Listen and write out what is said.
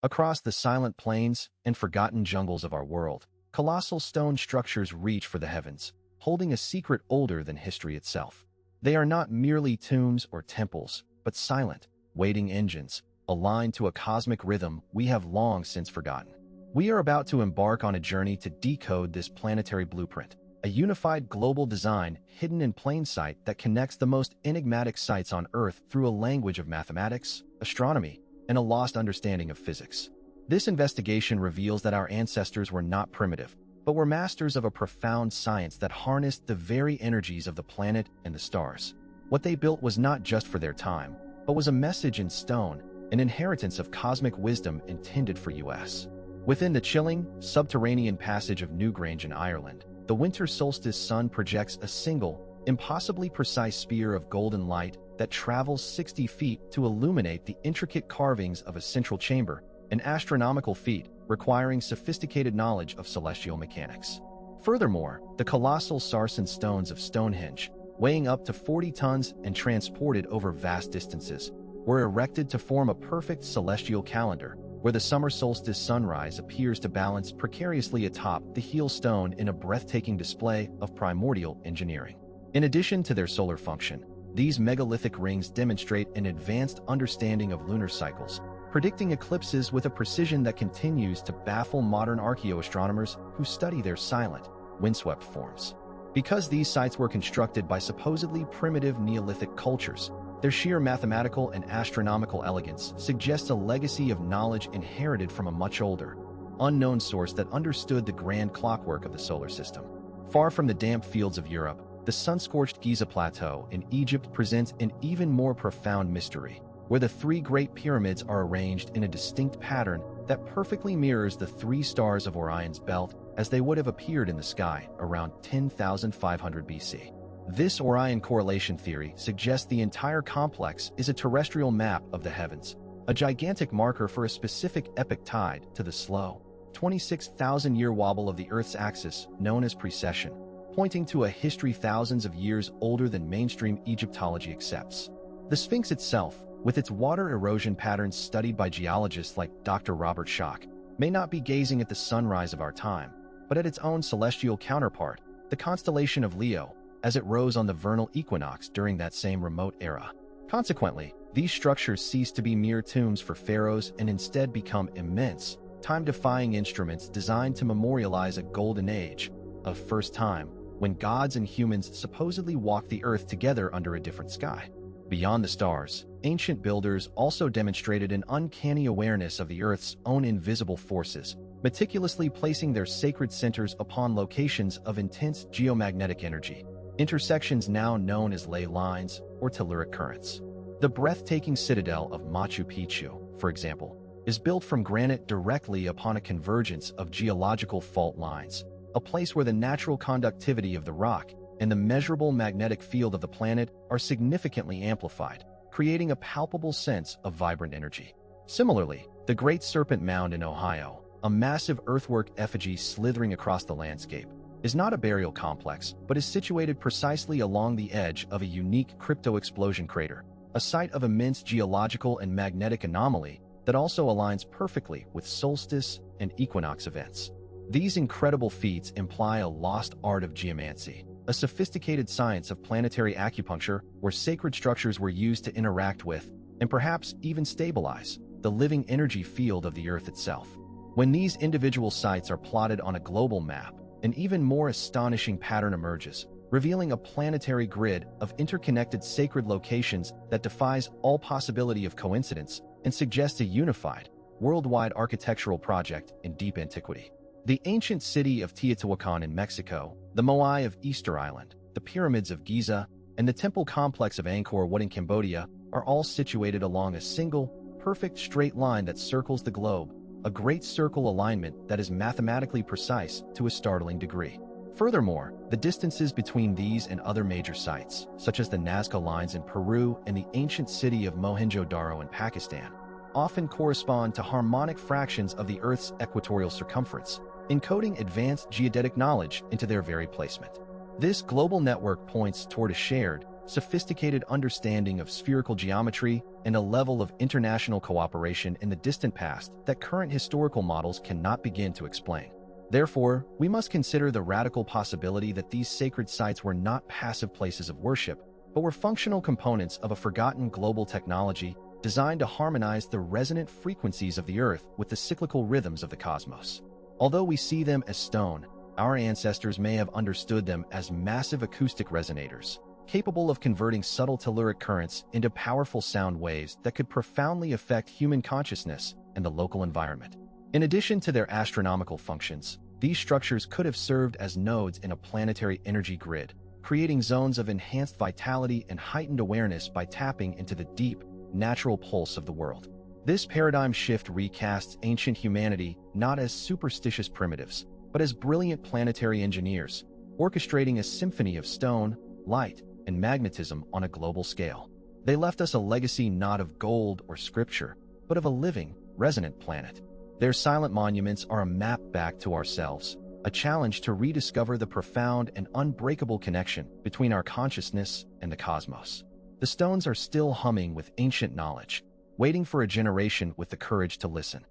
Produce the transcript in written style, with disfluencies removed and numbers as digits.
Across the silent plains and forgotten jungles of our world, colossal stone structures reach for the heavens, holding a secret older than history itself. They are not merely tombs or temples, but silent, waiting engines, aligned to a cosmic rhythm we have long since forgotten. We are about to embark on a journey to decode this planetary blueprint, a unified global design hidden in plain sight that connects the most enigmatic sites on Earth through a language of mathematics, astronomy, and a lost understanding of physics. This investigation reveals that our ancestors were not primitive, but were masters of a profound science that harnessed the very energies of the planet and the stars. What they built was not just for their time, but was a message in stone, an inheritance of cosmic wisdom intended for us. Within the chilling, subterranean passage of Newgrange in Ireland, the winter solstice sun projects a single, impossibly precise spear of golden light that travels 60 feet to illuminate the intricate carvings of a central chamber, an astronomical feat requiring sophisticated knowledge of celestial mechanics. Furthermore, the colossal sarsen stones of Stonehenge, weighing up to 40 tons and transported over vast distances, were erected to form a perfect celestial calendar, where the summer solstice sunrise appears to balance precariously atop the heel stone in a breathtaking display of primordial engineering. In addition to their solar function, these megalithic rings demonstrate an advanced understanding of lunar cycles, predicting eclipses with a precision that continues to baffle modern archaeoastronomers who study their silent, windswept forms. Because these sites were constructed by supposedly primitive Neolithic cultures, their sheer mathematical and astronomical elegance suggests a legacy of knowledge inherited from a much older, unknown source that understood the grand clockwork of the solar system. Far from the damp fields of Europe, the sun-scorched Giza Plateau in Egypt presents an even more profound mystery, where the three great pyramids are arranged in a distinct pattern that perfectly mirrors the three stars of Orion's belt as they would have appeared in the sky around 10,500 BC. This Orion correlation theory suggests the entire complex is a terrestrial map of the heavens, a gigantic marker for a specific epoch tied to the slow, 26,000-year wobble of the Earth's axis known as precession, pointing to a history thousands of years older than mainstream Egyptology accepts. The Sphinx itself, with its water erosion patterns studied by geologists like Dr. Robert Schoch, may not be gazing at the sunrise of our time, but at its own celestial counterpart, the constellation of Leo, as it rose on the vernal equinox during that same remote era. Consequently, these structures cease to be mere tombs for pharaohs and instead become immense, time-defying instruments designed to memorialize a golden age, a first time, when gods and humans supposedly walked the earth together under a different sky. Beyond the stars, ancient builders also demonstrated an uncanny awareness of the Earth's own invisible forces, meticulously placing their sacred centers upon locations of intense geomagnetic energy, intersections now known as ley lines or telluric currents. The breathtaking citadel of Machu Picchu, for example, is built from granite directly upon a convergence of geological fault lines, a place where the natural conductivity of the rock and the measurable magnetic field of the planet are significantly amplified, creating a palpable sense of vibrant energy. Similarly, the Great Serpent Mound in Ohio, a massive earthwork effigy slithering across the landscape, is not a burial complex, but is situated precisely along the edge of a unique crypto-explosion crater, a site of immense geological and magnetic anomaly that also aligns perfectly with solstice and equinox events. These incredible feats imply a lost art of geomancy, a sophisticated science of planetary acupuncture where sacred structures were used to interact with, and perhaps even stabilize, the living energy field of the Earth itself. When these individual sites are plotted on a global map, an even more astonishing pattern emerges, revealing a planetary grid of interconnected sacred locations that defies all possibility of coincidence and suggests a unified, worldwide architectural project in deep antiquity. The ancient city of Teotihuacan in Mexico, the Moai of Easter Island, the pyramids of Giza, and the temple complex of Angkor Wat in Cambodia are all situated along a single, perfect straight line that circles the globe, a great circle alignment that is mathematically precise to a startling degree. Furthermore, the distances between these and other major sites, such as the Nazca lines in Peru and the ancient city of Mohenjo-Daro in Pakistan, often correspond to harmonic fractions of the Earth's equatorial circumference, encoding advanced geodetic knowledge into their very placement. This global network points toward a shared, sophisticated understanding of spherical geometry, and a level of international cooperation in the distant past that current historical models cannot begin to explain. Therefore, we must consider the radical possibility that these sacred sites were not passive places of worship, but were functional components of a forgotten global technology designed to harmonize the resonant frequencies of the Earth with the cyclical rhythms of the cosmos. Although we see them as stone, our ancestors may have understood them as massive acoustic resonators, capable of converting subtle telluric currents into powerful sound waves that could profoundly affect human consciousness and the local environment. In addition to their astronomical functions, these structures could have served as nodes in a planetary energy grid, creating zones of enhanced vitality and heightened awareness by tapping into the deep, natural pulse of the world. This paradigm shift recasts ancient humanity not as superstitious primitives, but as brilliant planetary engineers, orchestrating a symphony of stone, light, and magnetism on a global scale. They left us a legacy not of gold or scripture, but of a living, resonant planet. Their silent monuments are a map back to ourselves, a challenge to rediscover the profound and unbreakable connection between our consciousness and the cosmos. The stones are still humming with ancient knowledge, waiting for a generation with the courage to listen.